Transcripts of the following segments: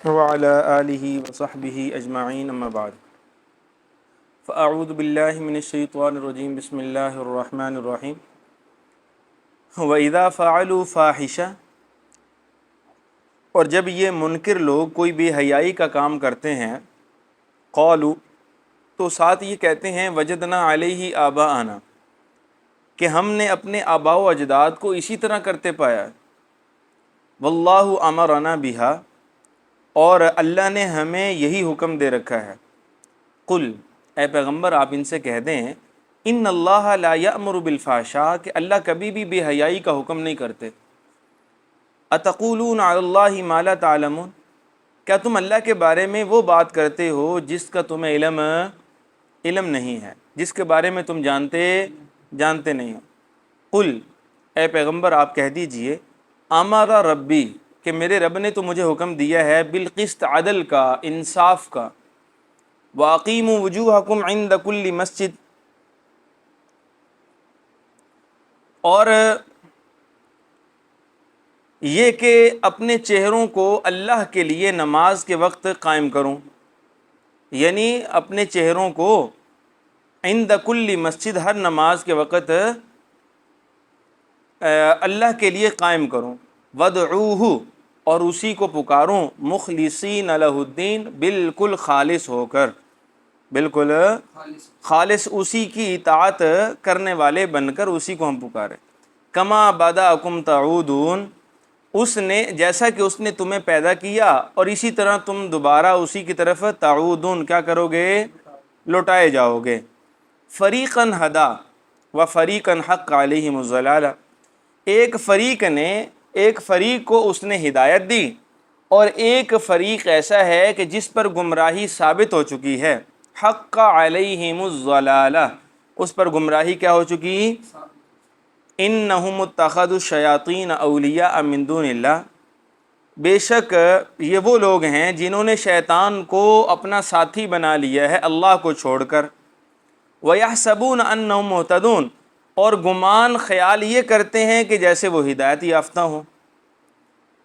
وعلى آلہ وصحبہ اجمعین اما بعد فاعوذ باللہ من الشیطان الرجیم بسم اللہ الرحمن الرحیم وَإِذَا فَعَلُوا فَاحِشَةً، اور جب یہ منکر لوگ کوئی بے حیائی کا کام کرتے ہیں، قالوا، تو ساتھ یہ کہتے ہیں وجدنا علیہ آباءنا، کہ ہم نے اپنے آباء و اجداد کو اسی طرح کرتے پایا، واللہ امرنا بہا، اور اللہ نے ہمیں یہی حکم دے رکھا ہے، قل، اے پیغمبر آپ ان سے کہہ دیں، ان اللہ لا یأمر بالفحشاء، کہ اللہ کبھی بھی بے حیائی کا حکم نہیں کرتے، اتقولون علی اللہ ما لا تعلمون، کیا تم اللہ کے بارے میں وہ بات کرتے ہو جس کا تمہیں علم نہیں ہے، جس کے بارے میں تم جانتے نہیں ہو۔ قل، اے پیغمبر آپ کہہ دیجئے، امر ربی، کہ میرے رب نے تو مجھے حکم دیا ہے، بالقسط، عدل کا، انصاف کا، واقیموا وجوہکم عند کل مسجد، اور یہ کہ اپنے چہروں کو اللہ کے لیے نماز کے وقت قائم کروں، یعنی اپنے چہروں کو عند کل مسجد، ہر نماز کے وقت اللہ کے لیے قائم کروں، وادعوہ، اور اسی کو پکاروں، مخلصین لہ الدین، بالکل خالص ہو کر، بالکل خالص اسی کی اطاعت کرنے والے بن کر اسی کو ہم پکاریں۔ کما بدأکم تعودون، اس نے جیسا کہ اس نے تمہیں پیدا کیا اور اسی طرح تم دوبارہ اسی کی طرف تعودون، کیا کرو گے؟ لوٹائے جاؤ گے۔ فریقاً ہدا و فریقاً حق علیہم الضلالہ، ایک فریق کو اس نے ہدایت دی اور ایک فریق ایسا ہے کہ جس پر گمراہی ثابت ہو چکی ہے، حق علیہم الضلالہ، اس پر گمراہی کیا ہو چکی؟ انہم اتخذوا الشیاطین اولیاء من دون اللہ، بے شک یہ وہ لوگ ہیں جنہوں نے شیطان کو اپنا ساتھی بنا لیا ہے اللہ کو چھوڑ کر، وَيَحْسَبُونَ أَنَّهُمْ مُهْتَدُونَ، اور گمان خیال یہ کرتے ہیں کہ جیسے وہ ہدایت یافتہ ہوں۔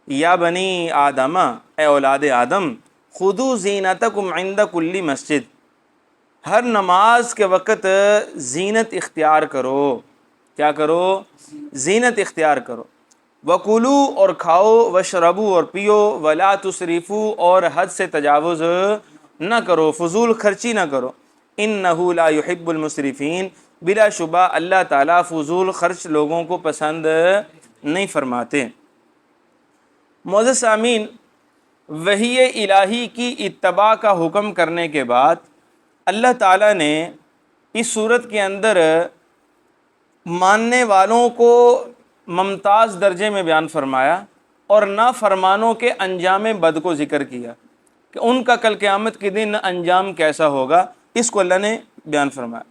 یا بنی آدم، اے اولاد آدم، خُذُوا زِینَتَکُمْ عِنْدَ كُلِّ مسجد، ہر نماز کے وقت زینت اختیار کرو، کیا کرو؟ زینت اختیار کرو۔ وَكُلُوا، اور کھاؤ، وَاشْرَبُوا، اور پیو، وَلَا تُسْرِفُوا، اور حد سے تجاوز نہ کرو، فضول خرچی نہ کرو، اِنَّهُ لَا يُحِبُّ الْمُسْرِفِينَ، بلا شبہ اللہ تعالیٰ فضول خرچ لوگوں کو پسند نہیں فرماتے۔ معزز سامعین، وحی الہی کی اتباع کا حکم کرنے کے بعد اللہ تعالیٰ نے اس صورت کے اندر ماننے والوں کو ممتاز درجے میں بیان فرمایا اور نافرمانوں کے انجام بد کو ذکر کیا کہ ان کا کل قیامت کے دن انجام کیسا ہوگا، اس کو اللہ نے بیان فرمایا۔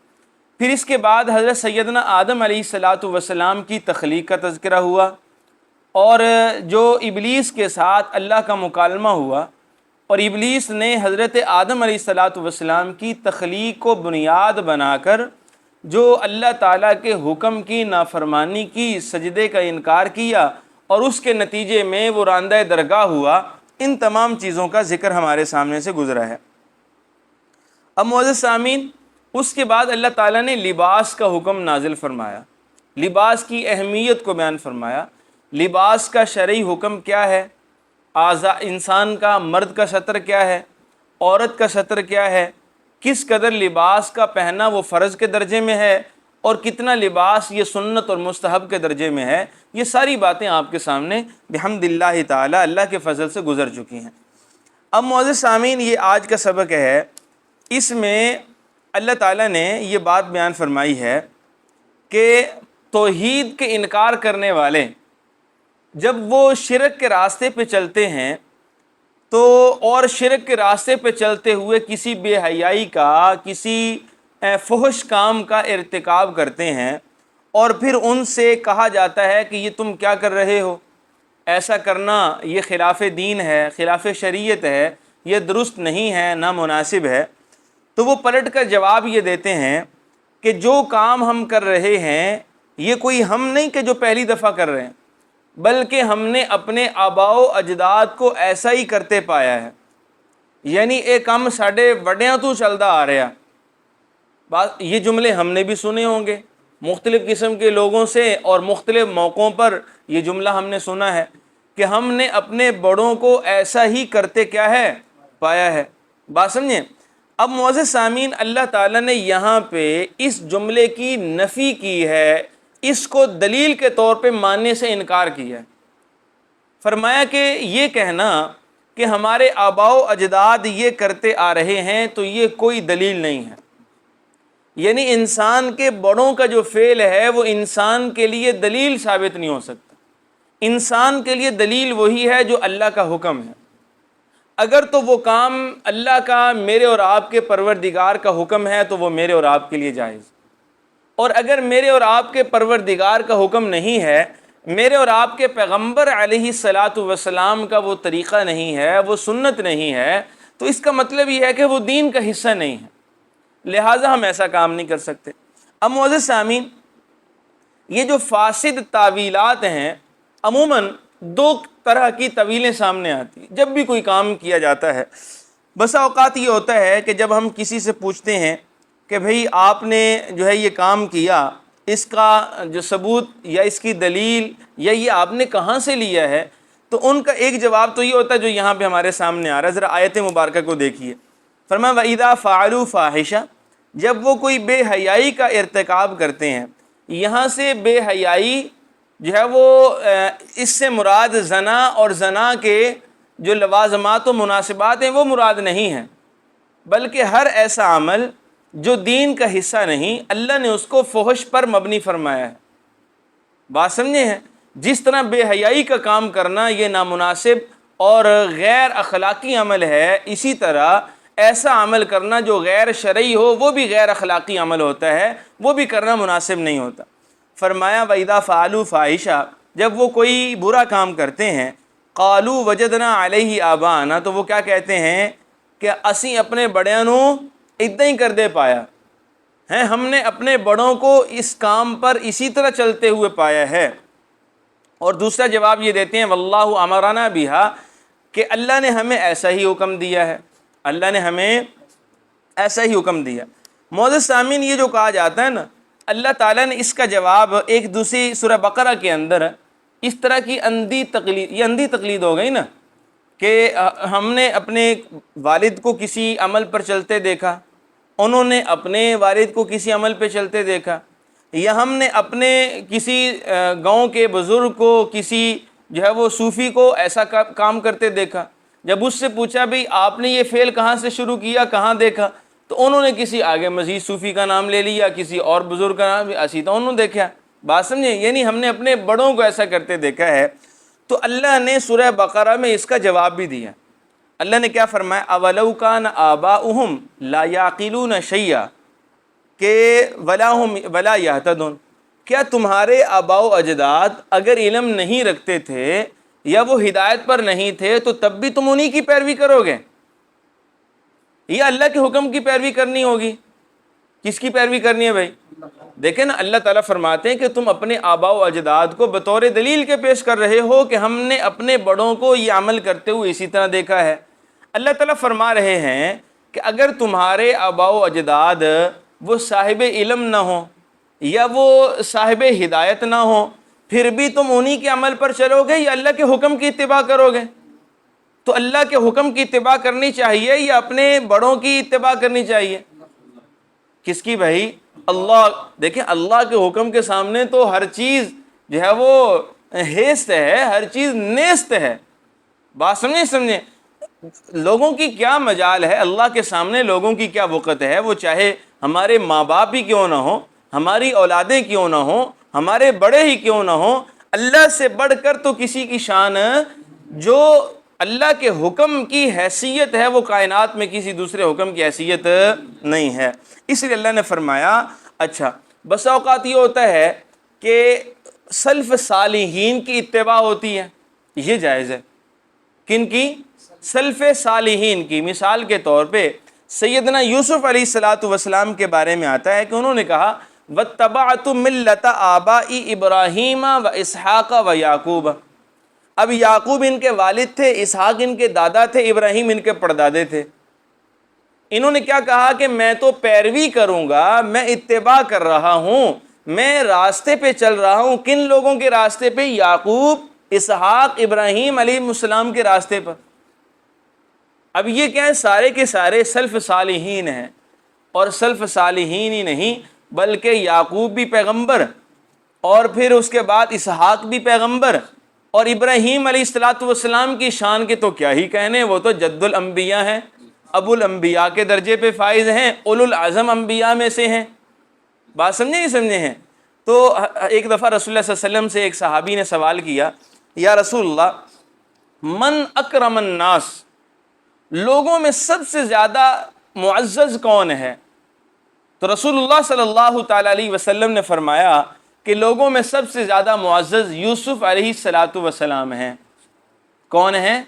پھر اس کے بعد حضرت سیدنا آدم علیہ السلام کی تخلیق کا تذکرہ ہوا اور جو ابلیس کے ساتھ اللہ کا مکالمہ ہوا، اور ابلیس نے حضرت آدم علیہ السلام کی تخلیق کو بنیاد بنا کر جو اللہ تعالیٰ کے حکم کی نافرمانی کی، سجدے کا انکار کیا اور اس کے نتیجے میں وہ راندہ درگاہ ہوا، ان تمام چیزوں کا ذکر ہمارے سامنے سے گزرا ہے۔ اب معزز سامعین، اس کے بعد اللہ تعالیٰ نے لباس کا حکم نازل فرمایا، لباس کی اہمیت کو بیان فرمایا۔ لباس کا شرعی حکم کیا ہے؟ اعضاء انسان کا، مرد کا سطر کیا ہے، عورت کا سطر کیا ہے، کس قدر لباس کا پہننا وہ فرض کے درجے میں ہے اور کتنا لباس یہ سنت اور مستحب کے درجے میں ہے، یہ ساری باتیں آپ کے سامنے بحمد اللہ تعالی، اللہ کے فضل سے گزر چکی ہیں۔ اب معزز سامعین، یہ آج کا سبق ہے، اس میں اللہ تعالیٰ نے یہ بات بیان فرمائی ہے کہ توحید کے انکار کرنے والے جب وہ شرک کے راستے پہ چلتے ہیں تو، اور شرک کے راستے پہ چلتے ہوئے کسی بے حیائی کا، کسی فحش کام کا ارتکاب کرتے ہیں اور پھر ان سے کہا جاتا ہے کہ یہ تم کیا کر رہے ہو، ایسا کرنا یہ خلاف دین ہے، خلاف شریعت ہے، یہ درست نہیں ہے، نامناسب ہے، تو وہ پلٹ کر جواب یہ دیتے ہیں کہ جو کام ہم کر رہے ہیں یہ کوئی ہم نہیں کہ جو پہلی دفعہ کر رہے ہیں، بلکہ ہم نے اپنے آباء و اجداد کو ایسا ہی کرتے پایا ہے، یعنی ایک کام ساڈے وڈیاں تو چلتا آ رہا. بات یہ جملے ہم نے بھی سنے ہوں گے مختلف قسم کے لوگوں سے، اور مختلف موقعوں پر یہ جملہ ہم نے سنا ہے کہ ہم نے اپنے بڑوں کو ایسا ہی کرتے کیا ہے پایا ہے. بات سمجھیں. اب معزز سامعین، اللہ تعالیٰ نے یہاں پہ اس جملے کی نفی کی ہے، اس کو دلیل کے طور پہ ماننے سے انکار کیا ہے. فرمایا کہ یہ کہنا کہ ہمارے آباء و اجداد یہ کرتے آ رہے ہیں تو یہ کوئی دلیل نہیں ہے. یعنی انسان کے بڑوں کا جو فعل ہے وہ انسان کے لیے دلیل ثابت نہیں ہو سکتا. انسان کے لیے دلیل وہی ہے جو اللہ کا حکم ہے. اگر تو وہ کام اللہ کا میرے اور آپ کے پروردگار کا حکم ہے تو وہ میرے اور آپ کے لیے جائز، اور اگر میرے اور آپ کے پروردگار کا حکم نہیں ہے، میرے اور آپ کے پیغمبر علیہ الصلاۃ والسلام کا وہ طریقہ نہیں ہے، وہ سنت نہیں ہے، تو اس کا مطلب یہ ہے کہ وہ دین کا حصہ نہیں ہے، لہٰذا ہم ایسا کام نہیں کر سکتے. اب معزز سامعین، یہ جو فاسد تعویلات ہیں، عموماً دو طرح کی طویلیں سامنے آتی ہیں جب بھی کوئی کام کیا جاتا ہے. بسا اوقات یہ ہوتا ہے کہ جب ہم کسی سے پوچھتے ہیں کہ بھئی آپ نے جو ہے یہ کام کیا، اس کا جو ثبوت یا اس کی دلیل یا یہ آپ نے کہاں سے لیا ہے، تو ان کا ایک جواب تو یہ ہوتا ہے جو یہاں پہ ہمارے سامنے آ رہا ہے. ذرا آیت مبارکہ کو دیکھیے. فرمایا وَإِذَا فَعَلُوا فَاحِشَةً، جب وہ کوئی بے حیائی کا ارتکاب کرتے ہیں. یہاں سے بے حیائی جو ہے وہ اس سے مراد زنا اور زنا کے جو لوازمات و مناسبات ہیں وہ مراد نہیں ہیں، بلکہ ہر ایسا عمل جو دین کا حصہ نہیں، اللہ نے اس کو فحش پر مبنی فرمایا ہے. بات سمجھے ہیں. جس طرح بے حیائی کا کام کرنا یہ نامناسب اور غیر اخلاقی عمل ہے، اسی طرح ایسا عمل کرنا جو غیر شرعی ہو وہ بھی غیر اخلاقی عمل ہوتا ہے، وہ بھی کرنا مناسب نہیں ہوتا. فرمایا وَإِذَا فَعَلُوا فَاحِشَةً، جب وہ کوئی برا کام کرتے ہیں، قَالُوا وَجَدْنَا عَلَيْهِ آبَاءَنَا، تو وہ کیا کہتے ہیں کہ اسی اپنے بڑیاں نو ادھا ہی کر دے پایا ہے، ہم نے اپنے بڑوں کو اس کام پر اسی طرح چلتے ہوئے پایا ہے. اور دوسرا جواب یہ دیتے ہیں واللہ امرنا بہا، کہ اللہ نے ہمیں ایسا ہی حکم دیا ہے، اللہ نے ہمیں ایسا ہی حکم دیا. معزز سامعین، یہ جو کہا جاتا ہے نا، اللہ تعالیٰ نے اس کا جواب ایک دوسری سورہ بقرہ کے اندر اس طرح کی اندھی تقلید، یہ اندھی تقلید ہو گئی نا کہ ہم نے اپنے والد کو کسی عمل پر چلتے دیکھا، انہوں نے اپنے والد کو کسی عمل پہ چلتے دیکھا، یا ہم نے اپنے کسی گاؤں کے بزرگ کو، کسی جو ہے وہ صوفی کو ایسا کام کرتے دیکھا. جب اس سے پوچھا بھئی آپ نے یہ فعل کہاں سے شروع کیا، کہاں دیکھا، تو انہوں نے کسی آگے مزید صوفی کا نام لے لیا، کسی اور بزرگ کا نام، اسی طرح انہوں نے دیکھا. بات سمجھیں، یعنی ہم نے اپنے بڑوں کو ایسا کرتے دیکھا ہے. تو اللہ نے سورہ بقرہ میں اس کا جواب بھی دیا. اللہ نے کیا فرمایا، اولو کان آباؤہم لا یعقلون شیئا، کہ ولا یہتدون، کیا تمہارے آباء و اجداد اگر علم نہیں رکھتے تھے یا وہ ہدایت پر نہیں تھے تو تب بھی تم انہی کی پیروی کرو گے، یا اللہ کے حکم کی پیروی کرنی ہوگی؟ کس کی پیروی کرنی ہے بھائی؟ دیکھیں نا، اللہ تعالیٰ فرماتے ہیں کہ تم اپنے آباء و اجداد کو بطور دلیل کے پیش کر رہے ہو کہ ہم نے اپنے بڑوں کو یہ عمل کرتے ہوئے اسی طرح دیکھا ہے. اللہ تعالیٰ فرما رہے ہیں کہ اگر تمہارے آباء و اجداد وہ صاحب علم نہ ہوں یا وہ صاحب ہدایت نہ ہوں، پھر بھی تم انہی کے عمل پر چلو گے یا اللہ کے حکم کی اتباع کرو گے؟ تو اللہ کے حکم کی اتباع کرنی چاہیے یا اپنے بڑوں کی اتباع کرنی چاہیے؟ کس کی بھائی؟ اللہ. دیکھیں، اللہ کے حکم کے سامنے تو ہر چیز جو ہے وہ ہیست ہے، ہر چیز نیست ہے. بات سمجھیں. لوگوں کی کیا مجال ہے اللہ کے سامنے، لوگوں کی کیا وقت ہے، وہ چاہے ہمارے ماں باپ ہی کیوں نہ ہوں، ہماری اولادیں کیوں نہ ہوں، ہمارے بڑے ہی کیوں نہ ہوں. اللہ سے بڑھ کر تو کسی کی شان جو اللہ کے حکم کی حیثیت ہے وہ کائنات میں کسی دوسرے حکم کی حیثیت نہیں ہے. اس لیے اللہ نے فرمایا. اچھا، بس اوقات یہ ہوتا ہے کہ سلف صالحین کی اتباع ہوتی ہے، یہ جائز ہے. کن کی؟ سلف صالحین کی. مثال کے طور پہ سیدنا یوسف علیہ الصلاۃ والسلام کے بارے میں آتا ہے کہ انہوں نے کہا وَاتَّبَعْتُ مِلَّةَ آبَاءِ إِبْرَاهِيمَ وَإِسْحَاقَ وَيَعْقُوبَ. اب یعقوب ان کے والد تھے، اسحاق ان کے دادا تھے، ابراہیم ان کے پردادے تھے۔ انہوں نے کیا کہا کہ میں تو پیروی کروں گا، میں اتباع کر رہا ہوں، میں راستے پہ چل رہا ہوں۔ کن لوگوں کے راستے پہ؟ یعقوب، اسحاق، ابراہیم علیہ السلام کے راستے پر۔ اب یہ کیا ہے؟ سارے کے سارے سلف صالحین ہیں، اور سلف صالحین ہی نہیں بلکہ یعقوب بھی پیغمبر، اور پھر اس کے بعد اسحاق بھی پیغمبر، اور ابراہیم علیہ السلام کی شان کے تو کیا ہی کہنے، وہ تو جد الانبیاء ہیں، ابو الانبیاء کے درجے پہ فائز ہیں، اولو العزم انبیاء میں سے ہیں۔ بات سمجھے نہیں سمجھے ہیں؟ تو ایک دفعہ رسول اللہ صلی اللہ علیہ وسلم سے ایک صحابی نے سوال کیا، یا رسول اللہ من اکرم الناس، لوگوں میں سب سے زیادہ معزز کون ہے؟ تو رسول اللہ صلی اللہ تعالیٰ علیہ وسلم نے فرمایا کہ لوگوں میں سب سے زیادہ معزز یوسف علیہ السلام ہیں۔ کون ہیں؟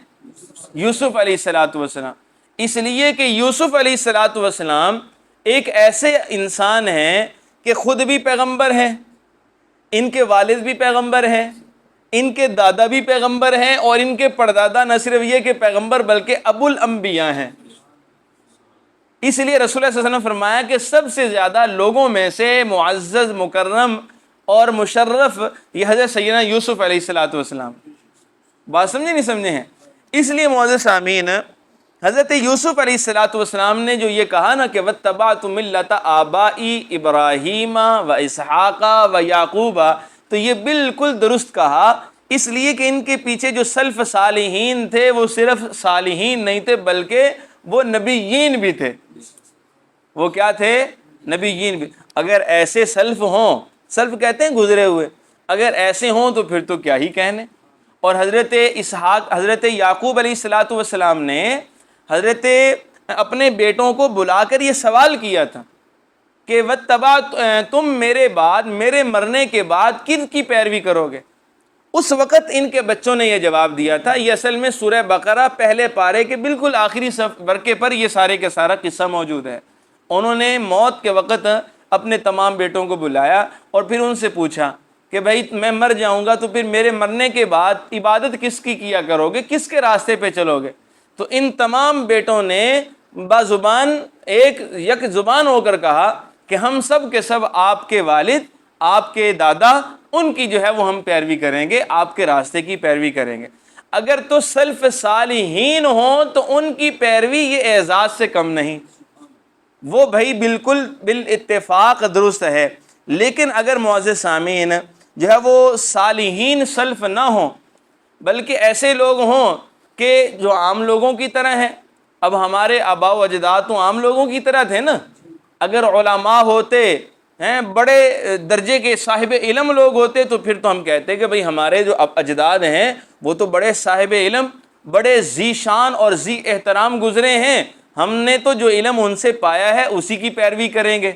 یوسف علیہ السلام۔ اس لیے کہ یوسف علیہ السلام ایک ایسے انسان ہیں کہ خود بھی پیغمبر ہیں، ان کے والد بھی پیغمبر ہیں، ان کے دادا بھی پیغمبر ہیں، اور ان کے پردادا نہ صرف یہ کہ پیغمبر بلکہ ابو الانبیاء ہیں۔ اس لیے رسول اللہ صلی اللہ علیہ وسلم نے فرمایا کہ سب سے زیادہ لوگوں میں سے معزز، مکرم اور مشرف یہ حضرت سیدنا یوسف علیہ السلام۔ بات سمجھے نہیں سمجھے ہیں؟ اس لیے معزز سامعین، حضرت یوسف علیہ السلام نے جو یہ کہا نا کہ وَاتَّبَعْتُ مِلَّةَ آبَاءِ ابراہیم و اسحاق و یعقوب، تو یہ بالکل درست کہا، اس لیے کہ ان کے پیچھے جو سلف صالحین تھے وہ صرف صالحین نہیں تھے بلکہ وہ نبیین بھی تھے۔ وہ کیا تھے؟ نبیین بھی۔ اگر ایسے سلف ہوں، سلف کہتے ہیں گزرے ہوئے، اگر ایسے ہوں تو پھر تو کیا ہی کہنے۔ اور حضرت اسحاق، حضرت یعقوب علیہ السلام نے حضرت اپنے بیٹوں کو بلا کر یہ سوال کیا تھا کہ تم میرے بعد، میرے مرنے کے بعد کن کی پیروی کرو گے؟ اس وقت ان کے بچوں نے یہ جواب دیا تھا۔ یہ اصل میں سورہ بقرہ پہلے پارے کے بالکل آخری ورقے پر یہ سارے کا سارا قصہ موجود ہے۔ انہوں نے موت کے وقت اپنے تمام بیٹوں کو بلایا اور پھر ان سے پوچھا کہ بھائی میں مر جاؤں گا تو پھر میرے مرنے کے بعد عبادت کس کی کیا کرو گے، کس کے راستے پہ چلو گے؟ تو ان تمام بیٹوں نے بازبان یک زبان ہو کر کہا کہ ہم سب کے سب آپ کے والد، آپ کے دادا، ان کی جو ہے وہ ہم پیروی کریں گے، آپ کے راستے کی پیروی کریں گے۔ اگر تو سلف صالحین ہوں تو ان کی پیروی یہ اعزاز سے کم نہیں، وہ بھائی بالکل بالاتفاق درست ہے۔ لیکن اگر معزز سامعین جو ہے وہ صالحین سلف نہ ہوں بلکہ ایسے لوگ ہوں کہ جو عام لوگوں کی طرح ہیں، اب ہمارے آباء و اجداد تو عام لوگوں کی طرح تھے نا، اگر علماء ہوتے ہیں، بڑے درجے کے صاحب علم لوگ ہوتے تو پھر تو ہم کہتے کہ بھئی ہمارے جو اجداد ہیں وہ تو بڑے صاحب علم، بڑے ذی شان اور ذی احترام گزرے ہیں، ہم نے تو جو علم ان سے پایا ہے اسی کی پیروی کریں گے۔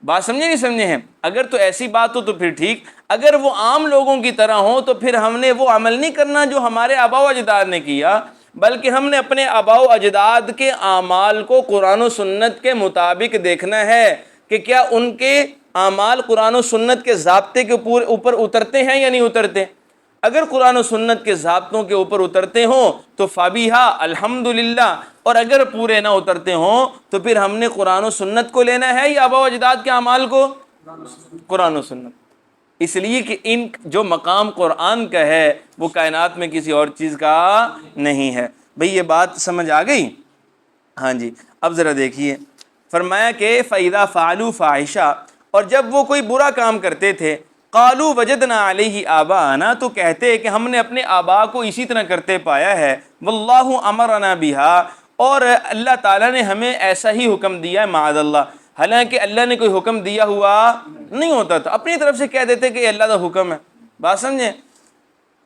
بات سمجھے نہیں سمجھے ہیں؟ اگر تو ایسی بات ہو تو پھر ٹھیک، اگر وہ عام لوگوں کی طرح ہوں تو پھر ہم نے وہ عمل نہیں کرنا جو ہمارے آباء و اجداد نے کیا، بلکہ ہم نے اپنے آباء و اجداد کے اعمال کو قرآن و سنت کے مطابق دیکھنا ہے کہ کیا ان کے اعمال قرآن و سنت کے ضابطے کے اوپر اترتے ہیں یا نہیں اترتے۔ اگر قرآن و سنت کے ضابطوں کے اوپر اترتے ہوں تو فابیہا الحمدللہ، اور اگر پورے نہ اترتے ہوں تو پھر ہم نے قرآن و سنت کو لینا ہے یا آباء و اجداد کے اعمال کو؟ قرآن و سنت۔ اس لیے کہ ان جو مقام قرآن کا ہے وہ کائنات میں کسی اور چیز کا نہیں ہے۔ بھئی یہ بات سمجھ آ گئی؟ ہاں جی، اب ذرا دیکھیے، فرمایا کہ فَإِذَا فَعَلُوا فَاحِشَةً، اور جب وہ کوئی برا کام کرتے تھے، قَالُوا وَجَدْنَا عَلَيْهِ آبَاءَنَا، تو کہتے کہ ہم نے اپنے آباء کو اسی طرح کرتے پایا ہے، وَاللَّهُ أَمَرَنَا بِهَا، اور اللہ تعالیٰ نے ہمیں ایسا ہی حکم دیا ہے، معاذ اللہ، حالانکہ اللہ نے کوئی حکم دیا ہوا نہیں ہوتا تھا، اپنی طرف سے کہہ دیتے کہ اللہ کا حکم ہے۔ بات سمجھیں؟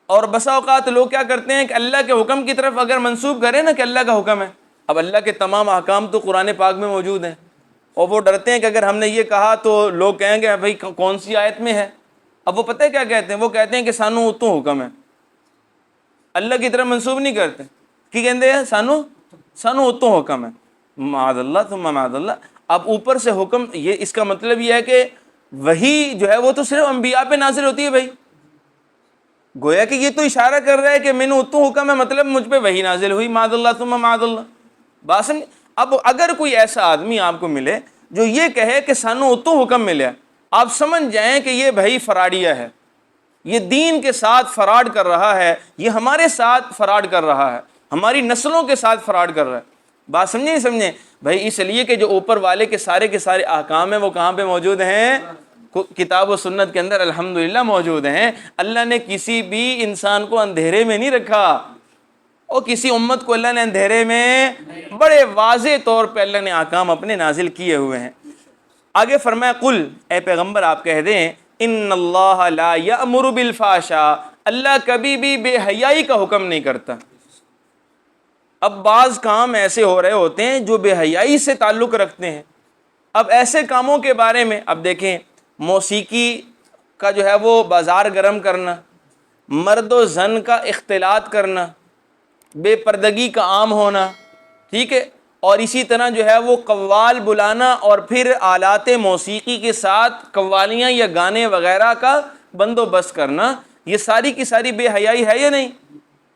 اور بسا اوقات لوگ کیا کرتے ہیں کہ اللہ کے حکم کی طرف اگر منسوب کریں نا کہ اللہ کا حکم ہے، اب اللہ کے تمام احکام تو قرآن پاک میں موجود ہیں، اور وہ ڈرتے ہیں کہ اگر ہم نے یہ کہا تو لوگ کہیں گے بھائی کون سی آیت میں ہے۔ اب وہ پتہ ہے کیا کہتے ہیں؟ وہ کہتے ہیں کہ سانو اتوں حکم ہے، اللہ کی طرف منسوب نہیں کرتے، کی کہتے ہیں سانو اتوں حکم ہے، معاذ اللہ ثم معاذ اللہ۔ اب اوپر سے حکم، یہ اس کا مطلب یہ ہے کہ وہی جو ہے وہ تو صرف انبیاء پہ نازل ہوتی ہے بھائی، گویا کہ یہ تو اشارہ کر رہا ہے کہ میں نے اتو حکم ہے، مطلب مجھ پہ وہی نازل ہوئی، معاذ اللہ ثم معاذ اللہ۔ بات سمجھ؟ اب اگر کوئی ایسا آدمی آپ کو ملے جو یہ کہے کہ سانو اتو حکم ملیا، آپ سمجھ جائیں کہ یہ بھائی فراڈیہ ہے، یہ دین کے ساتھ فراڈ کر رہا ہے، یہ ہمارے ساتھ فراڈ کر رہا ہے، ہماری نسلوں کے ساتھ فراڈ کر رہا ہے۔ بات سمجھے نہیں سمجھے بھائی؟ اس لیے کہ جو اوپر والے کے سارے احکام ہیں وہ کہاں پہ موجود ہیں؟ کتاب و سنت کے اندر الحمدللہ موجود ہیں۔ اللہ نے کسی بھی انسان کو اندھیرے میں نہیں رکھا، اور کسی امت کو اللہ نے اندھیرے میں، بڑے واضح طور پہ اللہ نے احکام اپنے نازل کیے ہوئے ہیں۔ آگے فرمایا قل، اے پیغمبر آپ کہہ دیں، ان اللہ لا یأمر بالفحشاء، اللہ کبھی بھی بے حیائی کا حکم نہیں کرتا۔ اب بعض کام ایسے ہو رہے ہوتے ہیں جو بے حیائی سے تعلق رکھتے ہیں۔ اب ایسے کاموں کے بارے میں اب دیکھیں، موسیقی کا جو ہے وہ بازار گرم کرنا، مرد و زن کا اختلاط کرنا، بے پردگی کا عام ہونا، ٹھیک ہے، اور اسی طرح جو ہے وہ قوال بلانا اور پھر آلات موسیقی کے ساتھ قوالیاں یا گانے وغیرہ کا بندوبست کرنا، یہ ساری کی ساری بے حیائی ہے یا نہیں؟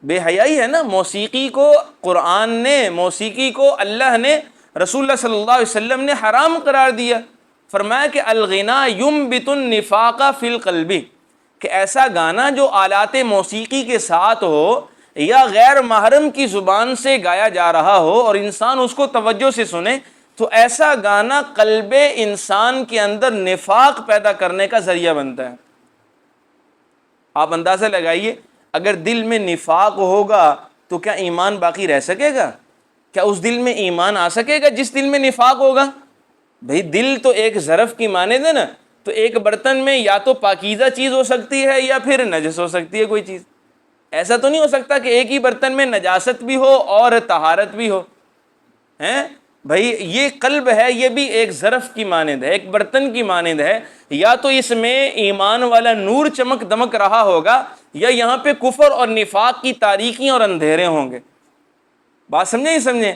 بے حیائی ہے نا۔ موسیقی کو قرآن نے، موسیقی کو اللہ نے، رسول اللہ صلی اللہ علیہ وسلم نے حرام قرار دیا۔ فرمایا کہ الغنا ينبت النفاق فی القلب، کہ ایسا گانا جو آلات موسیقی کے ساتھ ہو یا غیر محرم کی زبان سے گایا جا رہا ہو اور انسان اس کو توجہ سے سنے، تو ایسا گانا قلب انسان کے اندر نفاق پیدا کرنے کا ذریعہ بنتا ہے۔ آپ اندازہ لگائیے، اگر دل میں نفاق ہوگا تو کیا ایمان باقی رہ سکے گا؟ کیا اس دل میں ایمان آ سکے گا جس دل میں نفاق ہوگا؟ بھئی دل تو ایک ظرف کی مانند ہے نا، تو ایک برتن میں یا تو پاکیزہ چیز ہو سکتی ہے یا پھر نجس ہو سکتی ہے کوئی چیز۔ ایسا تو نہیں ہو سکتا کہ ایک ہی برتن میں نجاست بھی ہو اور طہارت بھی ہو، ہیں بھائی؟ یہ قلب ہے، یہ بھی ایک ظرف کی مانند ہے، ایک برتن کی مانند ہے، یا تو اس میں ایمان والا نور چمک دمک رہا ہوگا یا یہاں پہ کفر اور نفاق کی تاریکیاں اور اندھیرے ہوں گے۔ بات سمجھیں نہیں سمجھیں؟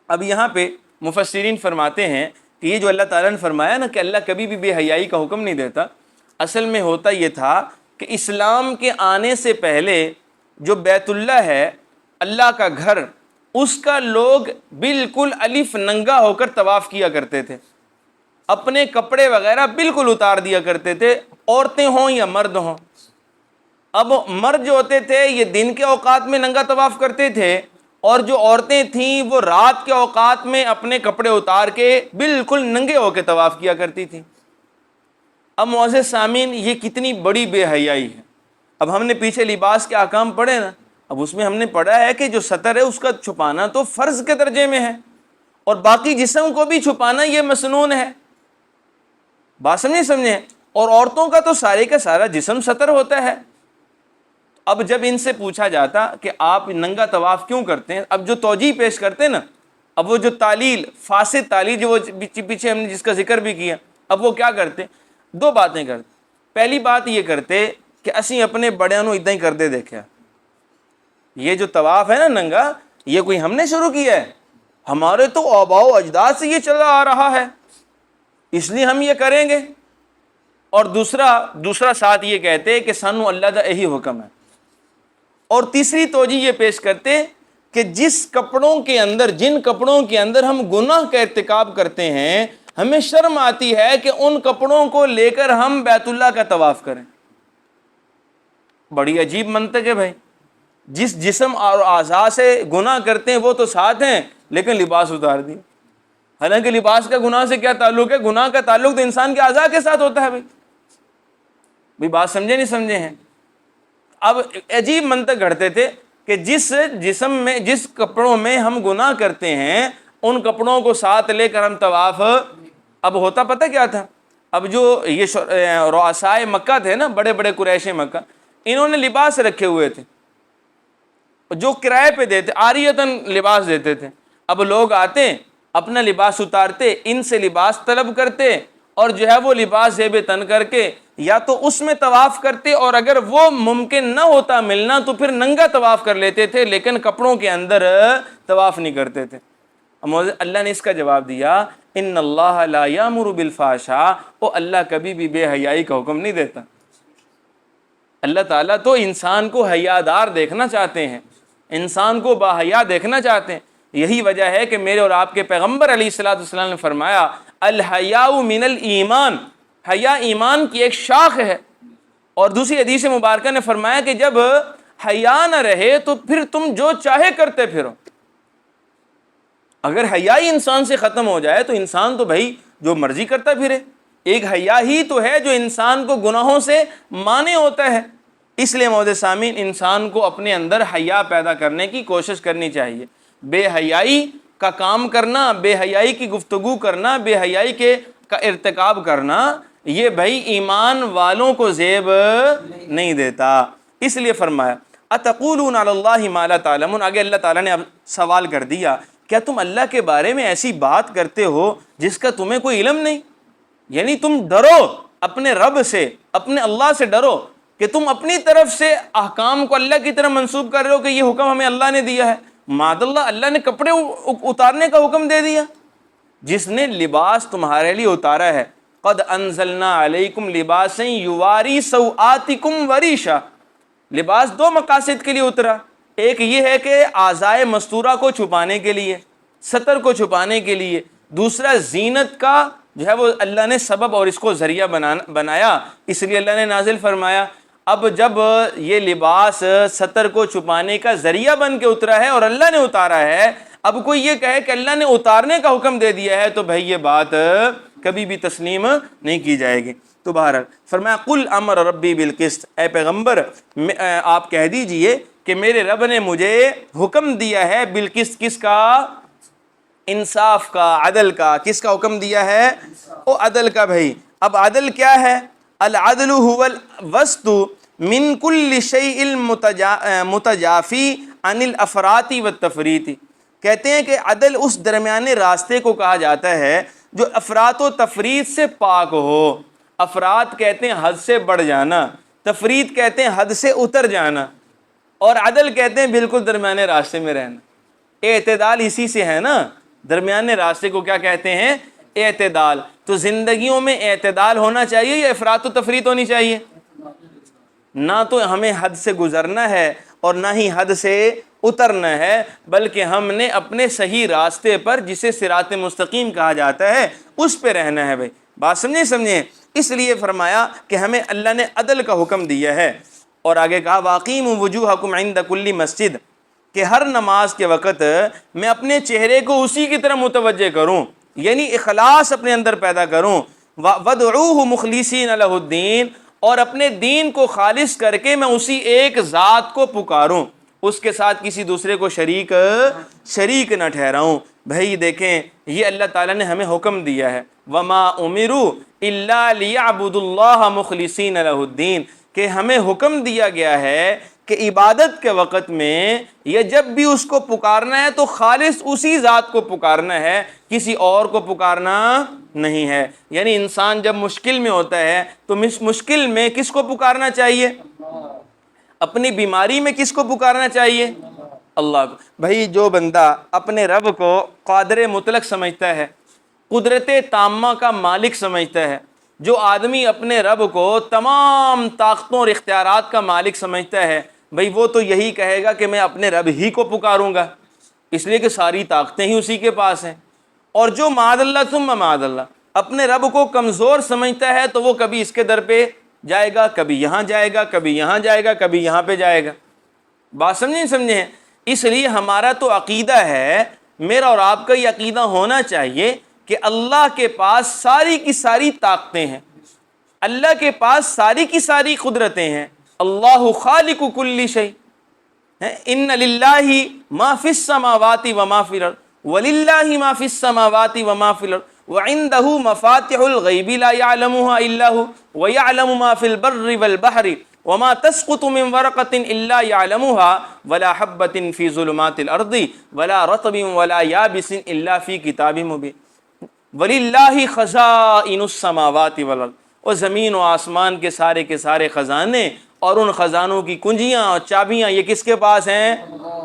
اب یہاں پہ مفسرین فرماتے ہیں کہ یہ جو اللہ تعالیٰ نے فرمایا نا کہ اللہ کبھی بھی بے حیائی کا حکم نہیں دیتا، اصل میں ہوتا یہ تھا کہ اسلام کے آنے سے پہلے جو بیت اللہ ہے، اللہ کا گھر، اس کا لوگ بالکل الف ننگا ہو کر طواف کیا کرتے تھے، اپنے کپڑے وغیرہ بالکل اتار دیا کرتے تھے، عورتیں ہوں یا مرد ہوں۔ اب مرد جو ہوتے تھے یہ دن کے اوقات میں ننگا طواف کرتے تھے، اور جو عورتیں تھیں وہ رات کے اوقات میں اپنے کپڑے اتار کے بالکل ننگے ہو کے طواف کیا کرتی تھی۔ اب معزز سامعین، یہ کتنی بڑی بے حیائی ہے۔ اب ہم نے پیچھے لباس کے احکام پڑھے نا، اب اس میں ہم نے پڑھا ہے کہ جو ستر ہے اس کا چھپانا تو فرض کے درجے میں ہے، اور باقی جسم کو بھی چھپانا یہ مسنون ہے۔ بات سمجھے؟ اور عورتوں کا تو سارے کا سارا جسم ستر ہوتا ہے۔ اب جب ان سے پوچھا جاتا کہ آپ ننگا طواف کیوں کرتے ہیں، اب جو توجیہ پیش کرتے ہیں نا، اب وہ جو تعلیل، فاسد تعلیل جو وہ پیچھے ہم نے جس کا ذکر بھی کیا، اب وہ کیا کرتے؟ دو باتیں کرتے۔ پہلی بات یہ کرتے کہ اسی اپنے بڑیاں نو ادھا ہی کر دے دیکھا، یہ جو طواف ہے نا ننگا، یہ کوئی ہم نے شروع کیا ہے؟ ہمارے تو آباء و اجداد سے یہ چلا آ رہا ہے، اس لیے ہم یہ کریں گے۔ اور دوسرا ساتھ یہ کہتے کہ سانو اللہ دا یہی حکم ہے۔ اور تیسری توجہ یہ پیش کرتے کہ جن کپڑوں کے اندر ہم گناہ کا ارتکاب کرتے ہیں، ہمیں شرم آتی ہے کہ ان کپڑوں کو لے کر ہم بیت اللہ کا طواف کریں۔ بڑی عجیب منطق ہے بھائی، جس جسم اور اعضاء سے گناہ کرتے ہیں وہ تو ساتھ ہیں، لیکن لباس اتار دیا۔ حالانکہ لباس کا گناہ سے کیا تعلق ہے؟ گناہ کا تعلق تو انسان کے اعضاء کے ساتھ ہوتا ہے بھائی بات سمجھے نہیں سمجھے ہیں؟ اب عجیب منطق گھڑتے تھے کہ جس جسم میں، جس کپڑوں میں ہم گناہ کرتے ہیں، ان کپڑوں کو ساتھ لے کر ہم طواف۔ اب ہوتا پتہ کیا تھا؟ اب جو یہ رؤسائے مکہ تھے نا، بڑے بڑے قریش مکہ، انہوں نے لباس رکھے ہوئے تھے جو کرائے پہ دیتے، عاریتاً لباس دیتے تھے۔ اب لوگ آتے، اپنا لباس اتارتے، ان سے لباس طلب کرتے، اور جو ہے وہ لباس زیب تن کر کے یا تو اس میں طواف کرتے، اور اگر وہ ممکن نہ ہوتا ملنا تو پھر ننگا طواف کر لیتے تھے، لیکن کپڑوں کے اندر طواف نہیں کرتے تھے۔ اللہ نے اس کا جواب دیا، ان اللہ لا یامر بالفحشاء، وہ اللہ کبھی بھی بے حیائی کا حکم نہیں دیتا۔ اللہ تعالیٰ تو انسان کو حیادار دیکھنا چاہتے ہیں، انسان کو باحیا دیکھنا چاہتے ہیں۔ یہی وجہ ہے کہ میرے اور آپ کے پیغمبر علیہ الصلوۃ والسلام نے فرمایا الحیاء من الایمان، حیا ایمان کی ایک شاخ ہے۔ اور دوسری حدیث مبارکہ نے فرمایا کہ جب حیا نہ رہے تو پھر تم جو چاہے کرتے پھرو۔ اگر حیا ہی انسان سے ختم ہو جائے تو انسان تو بھائی جو مرضی کرتا پھرے۔ ایک حیا ہی تو ہے جو انسان کو گناہوں سے مانے ہوتا ہے۔ اس لیے معزز سامعین، انسان کو اپنے اندر حیا پیدا کرنے کی کوشش کرنی چاہیے۔ بے حیائی کا کام کرنا، بے حیائی کی گفتگو کرنا، بے حیائی کا ارتکاب کرنا، یہ بھائی ایمان والوں کو زیب نہیں دیتا۔ اس لیے فرمایا اتقولون علی اللہ ما لا تعلمون۔ آگے اللہ تعالیٰ نے اب سوال کر دیا، کیا تم اللہ کے بارے میں ایسی بات کرتے ہو جس کا تمہیں کوئی علم نہیں؟ یعنی تم ڈرو اپنے رب سے، اپنے اللہ سے ڈرو کہ تم اپنی طرف سے احکام کو اللہ کی طرف منسوب کر رہے ہو کہ یہ حکم ہمیں اللہ نے دیا ہے۔ معاذ اللہ، اللہ نے کپڑے اتارنے کا حکم دے دیا۔ جس نے لباس تمہارے لیے اتارا ہے، قد انزلنا علیکم لباسا یواری سوآتکم وریشا، لباس دو مقاصد کے لیے اترا۔ ایک یہ ہے کہ اعضائے مستورہ کو چھپانے کے لیے، ستر کو چھپانے کے لیے۔ دوسرا زینت کا جو ہے وہ اللہ نے سبب اور اس کو ذریعہ بنایا، اس لیے اللہ نے نازل فرمایا۔ اب جب یہ لباس ستر کو چھپانے کا ذریعہ بن کے اترا ہے اور اللہ نے اتارا ہے، اب کوئی یہ کہے کہ اللہ نے اتارنے کا حکم دے دیا ہے تو بھائی یہ بات کبھی بھی تسلیم نہیں کی جائے گی۔ تو بہرحال فرمایا قل امر ربی بالقسط، اے پیغمبر آپ کہہ دیجئے کہ میرے رب نے مجھے حکم دیا ہے بالقسط، کس کا؟ انصاف کا، عدل کا۔ کس کا حکم دیا ہے؟ او عدل کا۔ بھائی اب عدل کیا ہے؟ العدل هو الوسط من كل شيء المتجافی عن الافراط والتفریط۔ کہتے ہیں کہ عدل اس درمیانے راستے کو کہا جاتا ہے جو افراط و تفریط سے پاک ہو۔ افراط کہتے ہیں حد سے بڑھ جانا، تفریط کہتے ہیں حد سے اتر جانا، اور عدل کہتے ہیں بالکل درمیانے راستے میں رہنا۔ اعتدال اسی سے ہے نا، درمیانے راستے کو کیا کہتے ہیں؟ اعتدال۔ تو زندگیوں میں اعتدال ہونا چاہیے یا افراط و تفریط ہونی چاہیے؟ نہ تو ہمیں حد سے گزرنا ہے اور نہ ہی حد سے اترنا ہے، بلکہ ہم نے اپنے صحیح راستے پر، جسے صراط مستقیم کہا جاتا ہے، اس پہ رہنا ہے۔ بھائی بات سمجھیں۔ اس لیے فرمایا کہ ہمیں اللہ نے عدل کا حکم دیا ہے، اور آگے کہا واقیموا وجوہکم عند کل مسجد، کہ ہر نماز کے وقت میں اپنے چہرے کو اسی کی طرح متوجہ کروں، یعنی اخلاص اپنے اندر پیدا کروں۔ وَادْعُوهُ مُخْلِصِينَ لَهُ الدِّينَ، اور اپنے دین کو خالص کر کے میں اسی ایک ذات کو پکاروں، اس کے ساتھ کسی دوسرے کو شریک نہ ٹھہراؤں۔ بھائی دیکھیں یہ اللہ تعالیٰ نے ہمیں حکم دیا ہے، وَمَا أُمِرُوا إِلَّا لِيَعْبُدُوا اللَّهَ مُخْلِصِينَ لَهُ الدِّينَ، کہ ہمیں حکم دیا گیا ہے کہ عبادت کے وقت میں یا جب بھی اس کو پکارنا ہے تو خالص اسی ذات کو پکارنا ہے، کسی اور کو پکارنا نہیں ہے۔ یعنی انسان جب مشکل میں ہوتا ہے تو مشکل میں کس کو پکارنا چاہیے؟ اپنی بیماری میں کس کو پکارنا چاہیے؟ اللہ کو۔ بھائی جو بندہ اپنے رب کو قادر مطلق سمجھتا ہے، قدرت تامہ کا مالک سمجھتا ہے، جو آدمی اپنے رب کو تمام طاقتوں اور اختیارات کا مالک سمجھتا ہے، بھئی وہ تو یہی کہے گا کہ میں اپنے رب ہی کو پکاروں گا، اس لیے کہ ساری طاقتیں ہی اسی کے پاس ہیں۔ اور جو معاذ اللہ ثم معاذ اللہ اپنے رب کو کمزور سمجھتا ہے تو وہ کبھی اس کے در پہ جائے گا، کبھی یہاں جائے گا، کبھی یہاں جائے گا، کبھی یہاں پہ جائے گا۔ بات سمجھیں؟ اس لیے ہمارا تو عقیدہ ہے، میرا اور آپ کا یہ عقیدہ ہونا چاہیے کہ اللہ کے پاس ساری کی ساری طاقتیں ہیں، اللہ کے پاس ساری کی ساری قدرتیں ہیں۔ اللہ خالق کل شیء، ان للہ ما فی السماوات وما فی الارض وللہ ما فی السماوات وما فی الارض وعنده مفاتح الغیب لا يعلمها الا هو ويعلم ما في البر والبحر وما تسقط من ورقة الا يعلمها ولا حبة في ظلمات الارض ولا رطب ولا يابس الا في کتاب مبین وَلِلَّهِ خَزَائِنُ السَّمَاوَاتِ وَالْأَرْضِ، اور زمین و آسمان کے سارے خزانے اور ان خزانوں کی کنجیاں اور چابیاں یہ کس کے پاس ہیں؟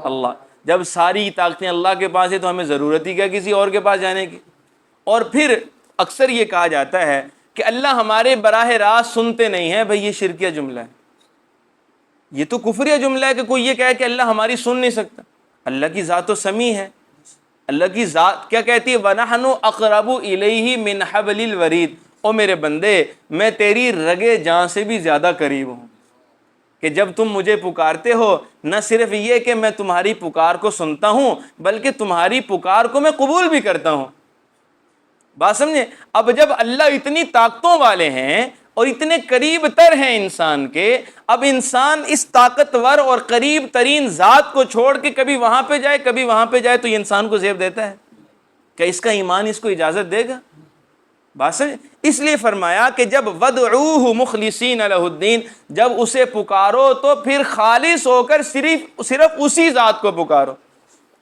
اللہ۔ جب ساری طاقتیں اللہ کے پاس ہیں تو ہمیں ضرورت ہی کیا کسی اور کے پاس جانے کی؟ اور پھر اکثر یہ کہا جاتا ہے کہ اللہ ہمارے براہ راست سنتے نہیں ہیں، بھئی یہ شرکیہ جملہ ہے۔ یہ تو کفریہ جملہ ہے کہ کوئی یہ کہے کہ اللہ ہماری سن نہیں سکتا. اللہ کی ذات تو سمیع ہے. اللہ کی ذات کیا کہتی ہے؟ وَنَحْنُ أَقْرَبُ إِلَيْهِ مِنْ حَبْلِ الْوَرِيدِ. او میرے بندے میں تیری رگے جان سے بھی زیادہ قریب ہوں کہ جب تم مجھے پکارتے ہو نہ صرف یہ کہ میں تمہاری پکار کو سنتا ہوں بلکہ تمہاری پکار کو میں قبول بھی کرتا ہوں. بات سمجھے؟ اب جب اللہ اتنی طاقتوں والے ہیں اور اتنے قریب تر ہیں انسان کے، اب انسان اس طاقتور اور قریب ترین ذات کو چھوڑ کے کبھی وہاں پہ جائے کبھی وہاں پہ جائے تو یہ انسان کو زیب دیتا ہے؟ کہ اس کا ایمان اس کو اجازت دے گا؟ بات سمجھے؟ اس لیے فرمایا کہ جب وَدْعُوهُ مُخْلِصِينَ لَهُ الدِّينَ، جب اسے پکارو تو پھر خالص ہو کر صرف اسی ذات کو پکارو،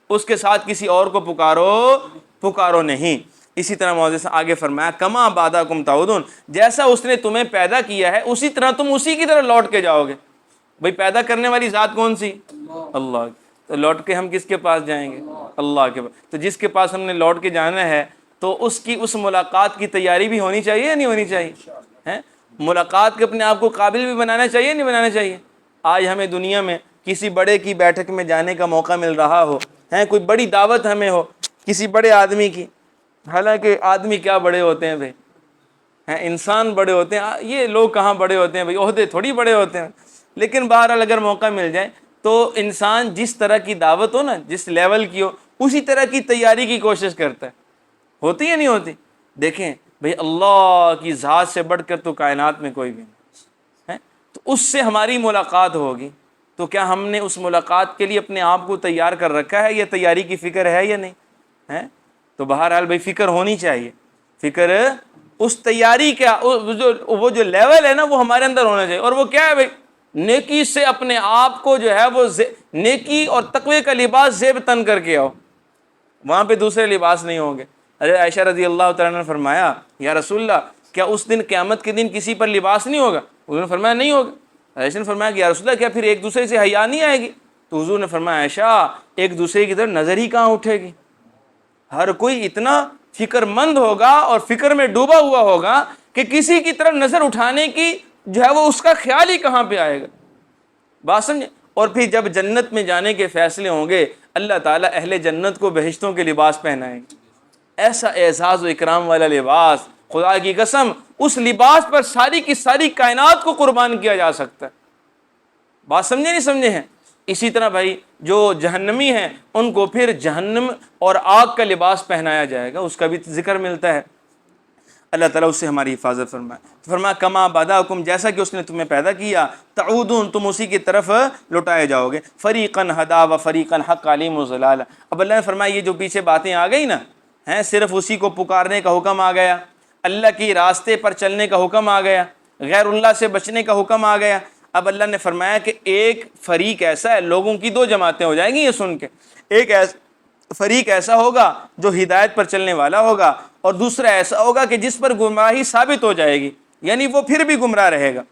اس کے ساتھ کسی اور کو پکارو نہیں. اسی طرح معزز آگے فرمایا کما بعدکم تعودون، جیسا اس نے تمہیں پیدا کیا ہے اسی طرح تم اسی کی طرح لوٹ کے جاؤ گے. بھئی پیدا کرنے والی ذات کون سی؟ اللہ. تو لوٹ کے ہم کس کے پاس جائیں گے؟ اللہ کے پاس. تو جس کے پاس ہم نے لوٹ کے جانا ہے تو اس ملاقات کی تیاری بھی ہونی چاہیے یا نہیں ہونی چاہیے؟ ملاقات کے اپنے آپ کو قابل بھی بنانا چاہیے نہیں بنانا چاہیے؟ آج ہمیں دنیا میں کسی بڑے کی بیٹھک میں جانے کا موقع مل رہا ہو، کوئی بڑی دعوت ہمیں ہو کسی بڑے آدمی کی، حالانکہ آدمی کیا بڑے ہوتے ہیں بھائی، انسان بڑے ہوتے ہیں، یہ لوگ کہاں بڑے ہوتے ہیں بھائی، عہدے تھوڑی بڑے ہوتے ہیں. لیکن بہرحال اگر موقع مل جائے تو انسان جس طرح کی دعوت ہو نا، جس لیول کی ہو، اسی طرح کی تیاری کی کوشش کرتا ہے. ہوتی ہے نہیں ہوتی؟ دیکھیں بھئی اللہ کی ذات سے بڑھ کر تو کائنات میں کوئی بھی نہیں ہے، تو اس سے ہماری ملاقات ہوگی. تو کیا ہم نے اس ملاقات کے لیے اپنے آپ کو تیار کر رکھا ہے؟ یہ تیاری کی فکر ہے یا نہیں ہے؟ تو بہرحال بھئی فکر ہونی چاہیے. فکر اس تیاری کا وہ جو لیول ہے نا وہ ہمارے اندر ہونا چاہیے. اور وہ کیا ہے بھئی؟ نیکی سے اپنے آپ کو جو ہے وہ نیکی اور تقوی کا لباس زیب تن کر کے آؤ، وہاں پہ دوسرے لباس نہیں ہوں گے. حضرت عائشہ رضی اللہ تعالیٰ نے فرمایا یا رسول اللہ کیا اس دن قیامت کے دن کسی پر لباس نہیں ہوگا؟ حضور نے فرمایا نہیں ہوگا. عائشہ نے فرمایا کہ یا رسول اللہ کیا پھر ایک دوسرے سے حیا نہیں آئے گی؟ تو حضور نے فرمایا عائشہ ایک دوسرے کی طرف نظر ہی کہاں اٹھے گی؟ ہر کوئی اتنا فکر مند ہوگا اور فکر میں ڈوبا ہوا ہوگا کہ کسی کی طرف نظر اٹھانے کی جو ہے وہ اس کا خیال ہی کہاں پہ آئے گا. بات سمجھے؟ اور پھر جب جنت میں جانے کے فیصلے ہوں گے اللہ تعالیٰ اہل جنت کو بہشتوں کے لباس پہنائیں گے، ایسا اعزاز و اکرام والا لباس، خدا کی قسم اس لباس پر ساری کی ساری کائنات کو قربان کیا جا سکتا ہے. بات سمجھے نہیں سمجھے ہیں؟ اسی طرح بھائی جو جہنمی ہیں ان کو پھر جہنم اور آگ کا لباس پہنایا جائے گا، اس کا بھی ذکر ملتا ہے. اللہ تعالیٰ اس سے ہماری حفاظت فرمائے. فرمایا کما بداکم، جیسا کہ اس نے تمہیں پیدا کیا، تعودون تم اسی کی طرف لوٹائے جاؤ گے. فریقاً ہدا و فریقاً حق علیم و ضلال. اب اللہ نے فرمایا یہ جو پیچھے باتیں آ گئی نا، صرف اسی کو پکارنے کا حکم آ گیا، اللہ کی راستے پر چلنے کا حکم آ گیا، غیر اللہ سے بچنے کا حکم آ گیا. اب اللہ نے فرمایا کہ ایک فریق ایسا ہے، لوگوں کی دو جماعتیں ہو جائیں گی یہ سن کے. ایک فریق ایسا ہوگا جو ہدایت پر چلنے والا ہوگا، اور دوسرا ایسا ہوگا کہ جس پر گمراہی ثابت ہو جائے گی، یعنی وہ پھر بھی گمراہ رہے گا.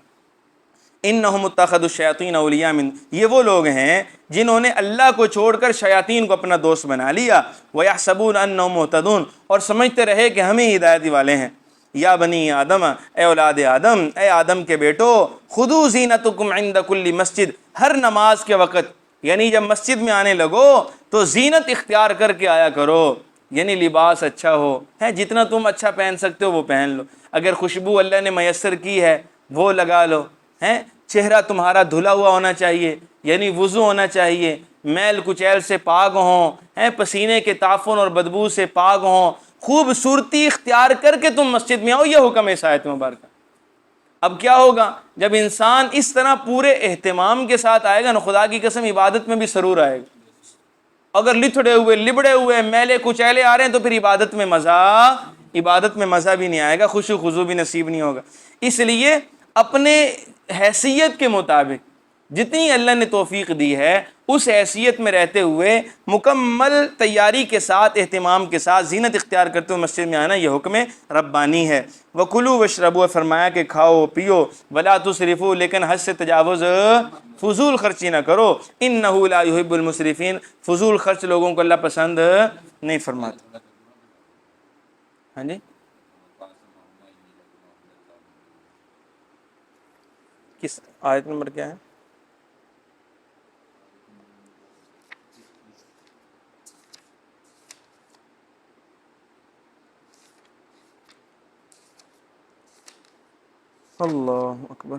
انہم اتخذوا الشیاطین اولیاء من، یہ وہ لوگ ہیں جنہوں نے اللہ کو چھوڑ کر شیاطین کو اپنا دوست بنا لیا. ویحسبون انہم مہتدون، اور سمجھتے رہے کہ ہم ہی ہدایت والے ہیں. یا بنی آدم، اے اولاد آدم، اے آدم کے بیٹو، خذوا زینتکم عند کل مسجد، ہر نماز کے وقت، یعنی جب مسجد میں آنے لگو تو زینت اختیار کر کے آیا کرو، یعنی لباس اچھا ہو، جتنا تم اچھا پہن سکتے ہو وہ پہن لو. اگر خوشبو اللہ نے میسر کی ہے وہ لگا لو. چہرہ تمہارا دھلا ہوا ہونا چاہیے، یعنی وضو ہونا چاہیے، میل کچیل سے پاک ہوں، پسینے کے تعفن اور بدبو سے پاک ہوں، خوبصورتی اختیار کر کے تم مسجد میں آؤ. یہ حکم ہے اس آیت مبارکہ. اب کیا ہوگا جب انسان اس طرح پورے اہتمام کے ساتھ آئے گا نا، خدا کی قسم عبادت میں بھی سرور آئے گا. اگر لتھڑے ہوئے لبڑے ہوئے میلے کچیلے آ رہے ہیں تو پھر عبادت میں مزہ بھی نہیں آئے گا، خشوع خضوع بھی نصیب نہیں ہوگا. اس لیے اپنے حیثیت کے مطابق جتنی اللہ نے توفیق دی ہے اس حیثیت میں رہتے ہوئے مکمل تیاری کے ساتھ، اہتمام کے ساتھ، زینت اختیار کرتے ہوئے مسجد میں آنا یہ حکم ربانی ہے. وَكُلُوا وَاشْرَبُوا، فرمایا کہ کھاؤ پیو، وَلَا تُسْرِفُوا، لیکن حد سے تجاوز، فضول خرچی نہ کرو. إِنَّهُ لَا يُحِبُّ الْمُسْرِفِينَ، فضول خرچ لوگوں کو اللہ پسند نہیں فرماتا. ہاں جی، کس آیت نمبر کیا ہے؟ اللہ اکبر۔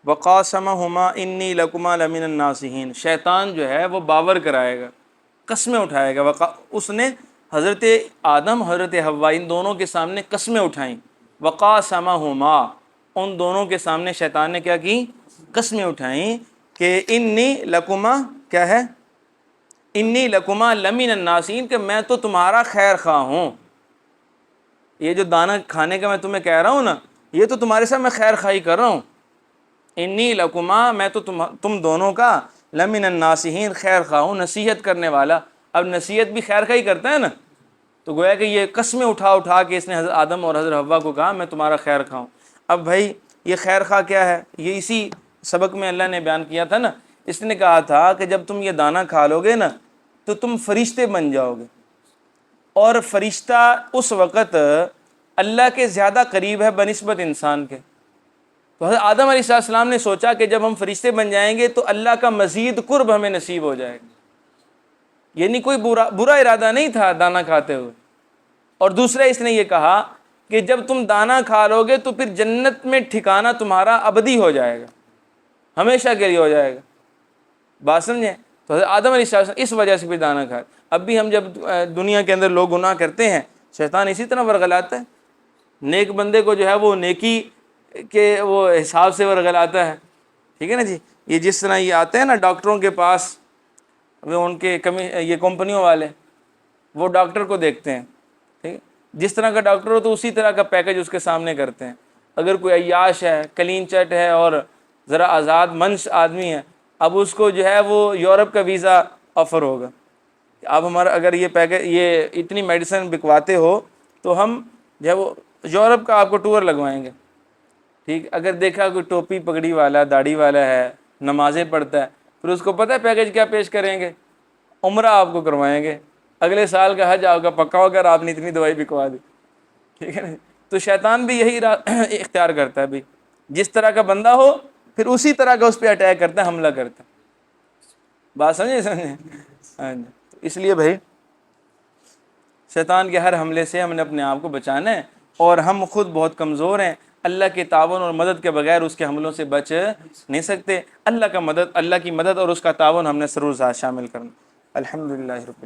وقاسمہما انی لکما لمن الناصحین، شیطان جو ہے وہ باور کرائے گا، قسمیں اٹھائے گا۔ اس نے حضرت آدم حضرت حوا ان دونوں کے سامنے قسمیں اٹھائیں۔ وقاسمہما، ان دونوں کے سامنے شیطان نے کیا کی؟ قسمیں اٹھائیں کہ انی لکما، کیا ہے؟ انی لکما لمن الناصحین، کہ میں تو تمہارا خیر خواہ ہوں۔ یہ جو دانہ کھانے کا میں تمہیں کہہ رہا ہوں نا، یہ تو تمہارے ساتھ میں خیر خواہی کر رہا ہوں۔ انی لکما، میں تو تم دونوں کا لمن الناصحین، خیر خواہ ہوں، نصیحت کرنے والا۔ اب نصیحت بھی خیر خواہی کرتا ہے نا، تو گویا کہ یہ قسمیں اٹھا اٹھا کے اس نے حضرت آدم اور حضرت حوا کو کہا میں تمہارا خیر خواہ ہوں۔ اب بھائی یہ خیر خواہ کیا ہے؟ یہ اسی سبق میں اللہ نے بیان کیا تھا نا، اس نے کہا تھا کہ جب تم یہ دانہ کھا لو گے نا تو تم فرشتے بن جاؤ گے، اور فرشتہ اس وقت اللہ کے زیادہ قریب ہے بنسبت انسان کے۔ تو حضرت آدم علیہ السلام نے سوچا کہ جب ہم فرشتے بن جائیں گے تو اللہ کا مزید قرب ہمیں نصیب ہو جائے گا۔ یعنی کوئی برا ارادہ نہیں تھا دانہ کھاتے ہوئے۔ اور دوسرا اس نے یہ کہا کہ جب تم دانہ کھا لو گے تو پھر جنت میں ٹھکانہ تمہارا ابدی ہو جائے گا، ہمیشہ کے لیے ہو جائے گا۔ بات سمجھیں؟ تو حضرت آدم علیہ السلام اس وجہ سے بھی دانہ کھائے۔ اب بھی ہم جب دنیا کے اندر لوگ گناہ کرتے ہیں، شیطان اسی طرح ورغلاتا ہے۔ نیک بندے کو جو ہے وہ نیکی کے وہ حساب سے ورغلاتا ہے، ٹھیک ہے نا جی۔ یہ جس طرح یہ آتے ہیں نا ڈاکٹروں کے پاس، وہ ان کے یہ کمپنیوں والے وہ ڈاکٹر کو دیکھتے ہیں، ٹھیک ہے، جس طرح کا ڈاکٹر ہو تو اسی طرح کا پیکج اس کے سامنے کرتے ہیں۔ اگر کوئی عیاش ہے، کلین چٹ ہے اور ذرا آزاد منش آدمی ہے، اب اس کو جو ہے وہ یورپ کا ویزا آفر ہوگا۔ اب ہمارا اگر یہ پیکج یہ اتنی میڈیسن بکواتے ہو تو ہم جو ہے وہ یورپ کا آپ کو ٹور لگوائیں گے، ٹھیک۔ اگر دیکھا کوئی ٹوپی پگڑی والا، داڑھی والا ہے، نمازیں پڑھتا ہے، پھر اس کو پتہ ہے پیکج کیا پیش کریں گے؟ عمرہ آپ کو کروائیں گے، اگلے سال کا حج آپ کا پکا ہو کر آپ نے اتنی دوائی بکوا دی، ٹھیک ہے نا۔ تو شیطان بھی یہی اختیار کرتا ہے بھی، جس طرح کا بندہ ہو پھر اسی طرح کا اس پہ اٹیک کرتا ہے، حملہ کرتا ہے۔ بات سمجھے؟ ہاں جی۔ تو اس لیے بھائی شیطان کے ہر حملے سے ہم نے اپنے آپ کو بچانا ہے، اور ہم خود بہت کمزور ہیں، اللہ کے تعاون اور مدد کے بغیر اس کے حملوں سے بچ نہیں سکتے۔ اللہ کی مدد اور اس کا تعاون ہم نے ضرور شامل کرنا۔ الحمدللہ رب